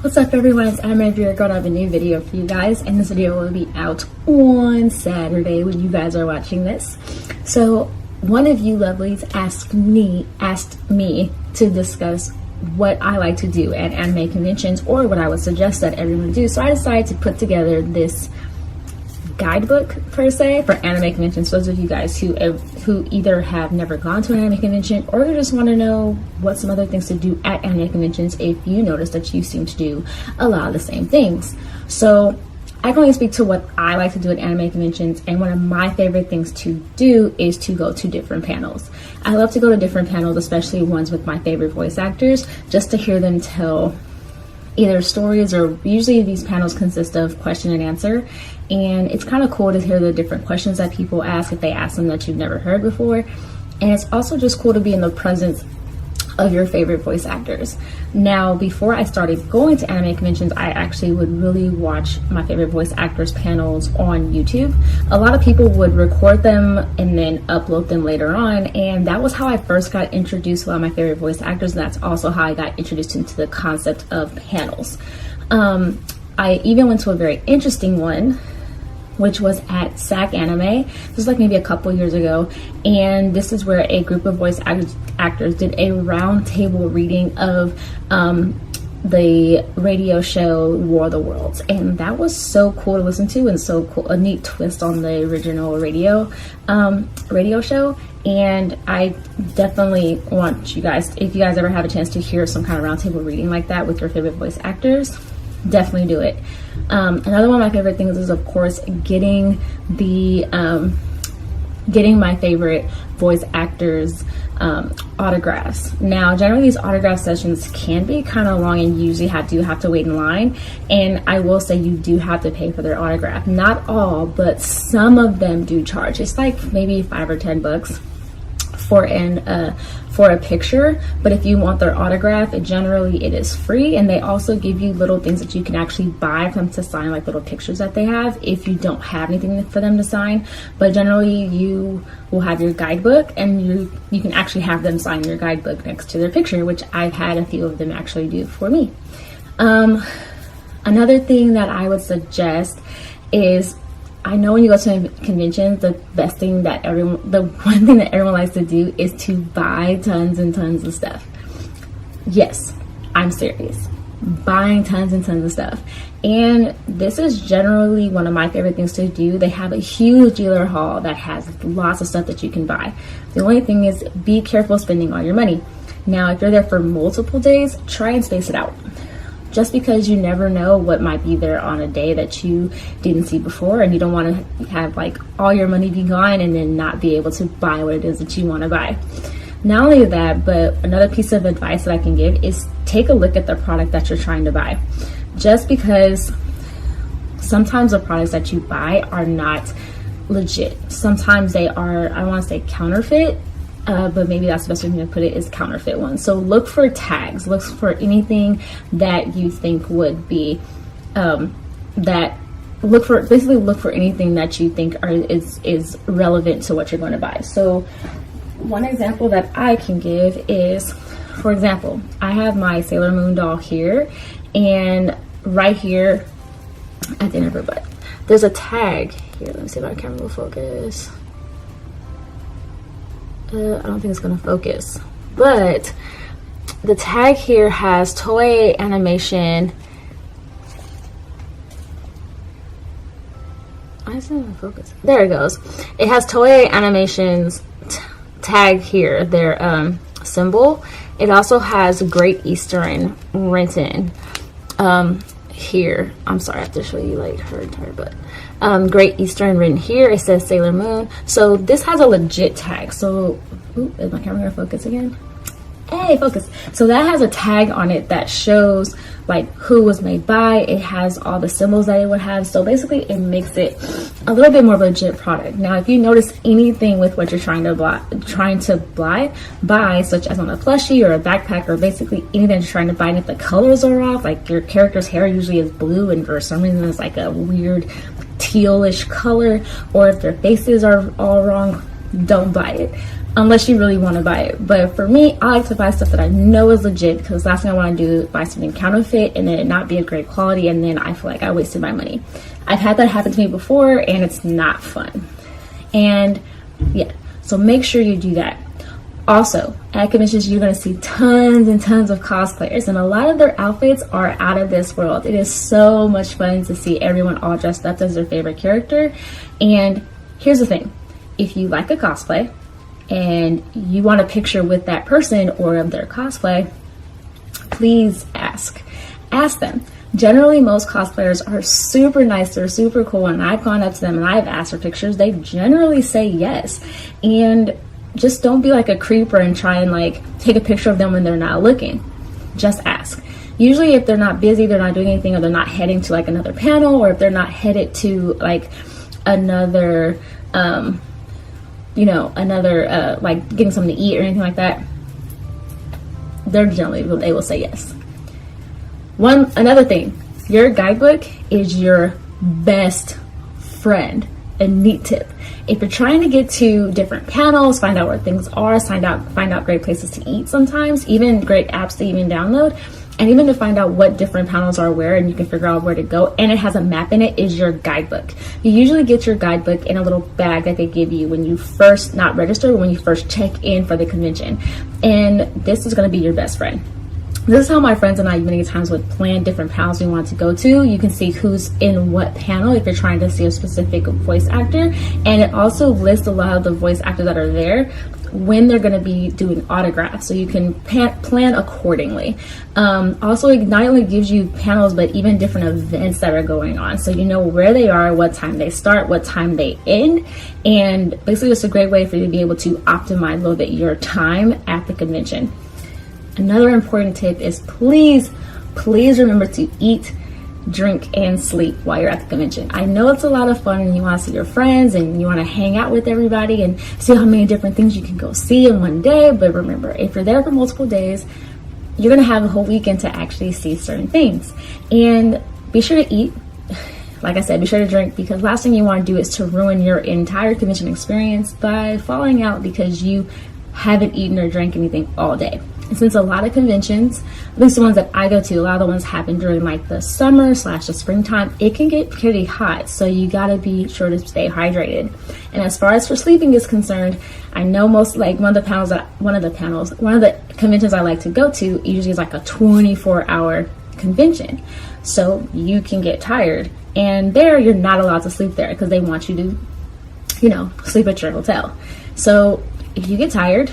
What's up everyone, it's Anime Viewer. Got a new video for you guys, and this video will be out on Saturday when you guys are watching this. So one of you lovelies asked me to discuss what I like to do at anime conventions, or what I would suggest that everyone do. So I decided to put together this guidebook per se for anime conventions. Those of you guys who either have never gone to an anime convention, or you just want to know what some other things to do at anime conventions if you notice that you seem to do a lot of the same things. So I can only speak to what I like to do at anime conventions, and one of my favorite things to do is to go to different panels. I love to go to different panels, especially ones with my favorite voice actors, just to hear them tell either stories, or usually these panels consist of question and answer, and it's kind of cool to hear the different questions that people ask if they ask them that you've never heard before. And it's also just cool to be in the presence of your favorite voice actors. Now, before I started going to anime conventions, I actually would really watch my favorite voice actors panels on YouTube. A lot of people would record them and then upload them later on, and that was how I first got introduced to a lot of my favorite voice actors, and that's also how I got introduced into the concept of panels. I even went to a very interesting one, which was at SAC Anime. This was like maybe a couple years ago, and this is where a group of voice actors did a round table reading of the radio show War of the Worlds, and that was so cool to listen to, and so cool, a neat twist on the original radio show. And I definitely want you guys, if you guys ever have a chance to hear some kind of roundtable reading like that with your favorite voice actors, definitely do it. Another one of my favorite things is, of course, getting my favorite voice actors autographs. Now, generally these autograph sessions can be kind of long, and you usually do have to wait in line, and I will say you do have to pay for their autograph. Not all, but some of them do charge. It's like maybe $5 or $10 for a picture, but if you want their autograph, generally it is free, and they also give you little things that you can actually buy from to sign, like little pictures that they have if you don't have anything for them to sign. But generally you will have your guidebook, and you can actually have them sign your guidebook next to their picture, which I've had a few of them actually do for me. Another thing that I would suggest is, I know when you go to conventions, the one thing that everyone likes to do is to buy tons and tons of stuff. Yes, I'm serious. Buying tons and tons of stuff. And this is generally one of my favorite things to do. They have a huge dealer hall that has lots of stuff that you can buy. The only thing is, be careful spending all your money. Now, if you're there for multiple days, try and space it out. Just because you never know what might be there on a day that you didn't see before, and you don't want to have like all your money be gone and then not be able to buy what it is that you want to buy. Not only that, but another piece of advice that I can give is take a look at the product that you're trying to buy. Just because sometimes the products that you buy are not legit. Sometimes they are, I want to say counterfeit, but maybe that's the best way to put it, is counterfeit ones. So look for tags, look for anything that you think would be, look for anything that you think is relevant to what you're going to buy. So one example that I can give is, for example, I have my Sailor Moon doll here, and right here at the end of her butt, there's a tag here. Let me see if my camera will focus. I don't think it's gonna focus, but the tag here has Toei Animation. Why isn't it gonna focus? There it goes. It has Toei Animation's tag here, their symbol. It also has Great Eastern written here. I'm sorry, I have to show you like her entire butt. Great Eastern written here. It says Sailor Moon. So this has a legit tag. So, is my camera gonna focus again? Hey, focus. So that has a tag on it that shows like who was made by. It has all the symbols that it would have. So basically it makes it a little bit more legit product. Now, if you notice anything with what you're trying to buy, such as on a plushie or a backpack, or basically anything you're trying to buy, and if the colors are off, like your character's hair usually is blue and for some reason it's like a weird tealish color, or if their faces are all wrong, don't buy it. unless you really want to buy it. But for me, I like to buy stuff that I know is legit, because the last thing I want to do is buy something counterfeit and then it not be a great quality, and then I feel like I wasted my money. I've had that happen to me before, and it's not fun. And yeah, so make sure you do that. Also, at conventions, you're going to see tons and tons of cosplayers, and a lot of their outfits are out of this world. It is so much fun to see everyone all dressed up as their favorite character. And here's the thing, if you like a cosplay and you want a picture with that person or of their cosplay, please ask them. Generally, most cosplayers are super nice, they're super cool, and I've gone up to them and I've asked for pictures. They generally say yes. And just don't be like a creeper and try and like take a picture of them when they're not looking. Just ask. Usually if they're not busy, they're not doing anything, or they're not heading to like another panel, or if they're not headed to like another like getting something to eat or anything like that, they will say yes. Another thing, your guidebook is your best friend. A neat tip: if you're trying to get to different panels, find out where things are, find out great places to eat, sometimes even great apps to even download, and even to find out what different panels are where, and you can figure out where to go, and it has a map in it, is your guidebook. You usually get your guidebook in a little bag that they give you when you first, not register, when you first check in for the convention, and this is going to be your best friend. This is how my friends and I many times would plan different panels we want to go to. You can see who's in what panel if you're trying to see a specific voice actor, and it also lists a lot of the voice actors that are there when they're going to be doing autographs, so you can plan accordingly. Also, it not only gives you panels, but even different events that are going on, so you know where they are, what time they start, what time they end, and basically it's a great way for you to be able to optimize a little bit your time at the convention. Another important tip is please remember to eat, drink, and sleep while you're at the convention. I know it's a lot of fun and you want to see your friends and you want to hang out with everybody and see how many different things you can go see in one day, but remember, if you're there for multiple days, you're going to have a whole weekend to actually see certain things. And be sure to eat. Like I said, be sure to drink, because last thing you want to do is to ruin your entire convention experience by falling out because you haven't eaten or drank anything all day. And since a lot of conventions, at least the ones that I go to, a lot of the ones happen during like the summer / the springtime, it can get pretty hot. So you gotta be sure to stay hydrated. And as far as for sleeping is concerned, I know most, like one of the conventions I like to go to usually is like a 24-hour convention. So you can get tired. And there you're not allowed to sleep there because they want you to, sleep at your hotel. So if you get tired,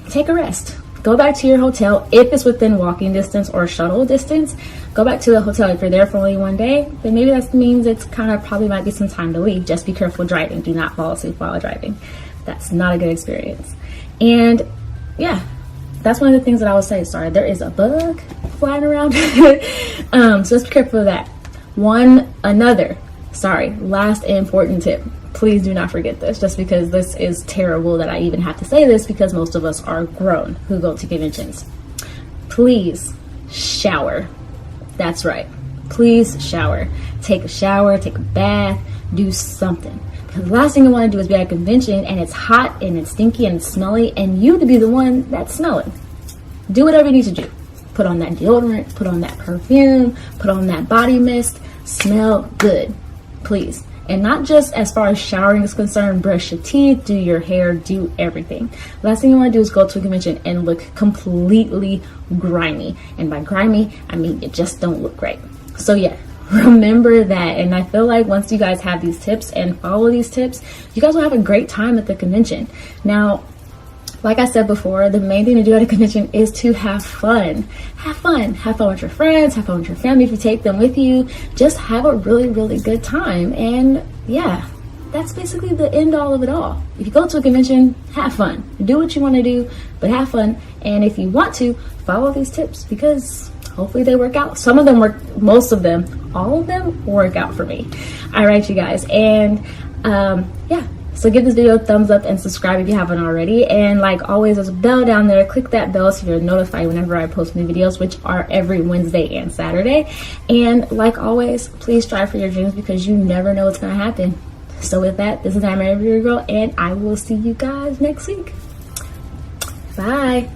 take a rest. Go back to your hotel. If it's within walking distance or shuttle distance, go back to the hotel. If you're there for only one day, then maybe that means it's probably might be some time to leave. Just be careful driving. Do not fall asleep while driving. That's not a good experience. And yeah, that's one of the things that I would say. Sorry, there is a bug flying around. So just be careful of that. Last important tip. Please do not forget this, just because this is terrible that I even have to say this, because most of us are grown who go to conventions. Please shower. That's right. Please shower. Take a shower, take a bath, do something. Because the last thing you want to do is be at a convention and it's hot and it's stinky and it's smelly and you to be the one that's smelling. Do whatever you need to do. Put on that deodorant, put on that perfume, put on that body mist. Smell good, please. And not just as far as showering is concerned, brush your teeth, do your hair, do everything. Last thing you want to do is go to a convention and look completely grimy. And by grimy, I mean you just don't look right. So yeah, remember that. And I feel like once you guys have these tips and follow these tips, you guys will have a great time at the convention. Now, like I said before, the main thing to do at a convention is to have fun. Have fun. Have fun with your friends. Have fun with your family if you take them with you. Just have a really, really good time. And yeah, that's basically the end all of it all. If you go to a convention, have fun. Do what you want to do, but have fun. And if you want to, follow these tips, because hopefully they work out. Some of them work, most of them, all of them work out for me. All right, you guys. And yeah. So give this video a thumbs up and subscribe if you haven't already. And like always, there's a bell down there. Click that bell so you're notified whenever I post new videos, which are every Wednesday and Saturday. And like always, please strive for your dreams, because you never know what's going to happen. So with that, this is Anna Marie Girl, and I will see you guys next week. Bye.